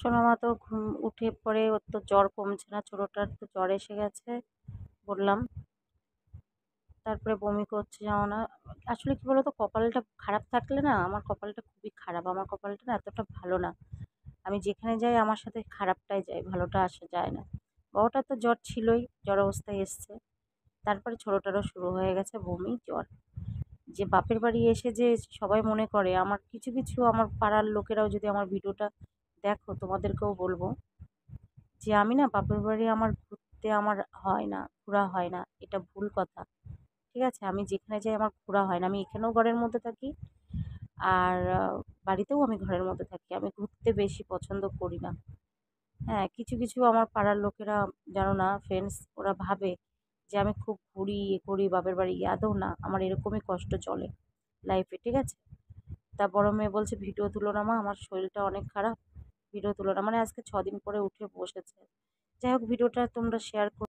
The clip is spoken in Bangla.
সোনামা তো ঘুম উঠে পড়ে, ওর তো জ্বর কমছে না, ছোটটার তো জ্বর এসে গেছে বললাম। তারপরে বমি করছে জানো না। আসলে কি বলতো, কপালটা খারাপ থাকলে না, আমার কপালটা খুবই খারাপ, আমার কপালটা না এতটা ভালো না। আমি যেখানে যাই আমার সাথে খারাপটাই যায়, ভালোটা আসে যায় না। বড়টার তো জ্বর ছিলই, জ্বর অবস্থায় এসছে, তারপরে ছোটটারও শুরু হয়ে গেছে বমি জ্বর। যে বাপের বাড়ি এসে যে সবাই মনে করে, আমার কিছু কিছু আমার পাড়ার লোকেরাও যদি আমার ভিডিওটা দেখো, তোমাদেরকেও বলবো যে আমি না বাপের বাড়ি আমার ঘুরতে আমার হয় না, ঘোরা হয় না, এটা ভুল কথা। ঠিক আছে, আমি যেখানে যাই আমার ঘোরা হয় না, আমি এখানেও ঘরের মধ্যে থাকি, আর বাড়িতেও আমি ঘরের মধ্যে থাকি, আমি ঘুরতে বেশি পছন্দ করি না। হ্যাঁ, কিছু কিছু আমার পাড়ার লোকেরা, জানো না ফ্রেন্ডস, ওরা ভাবে যে আমি খুব ঘুরি এ করি বাপের বাড়ি গিয়ে, আদৌ না, আমার এরকমই কষ্ট চলে লাইফে। ঠিক আছে, তা বড় মেয়ে বলছে ভিডিও তুলো না মা, আমার শরীরটা অনেক খারাপ, ভিডিও তুলো না, মানে আজকে 6 দিন পরে উঠে বসেছে। যাই হোক, ভিডিওটা তোমরা শেয়ার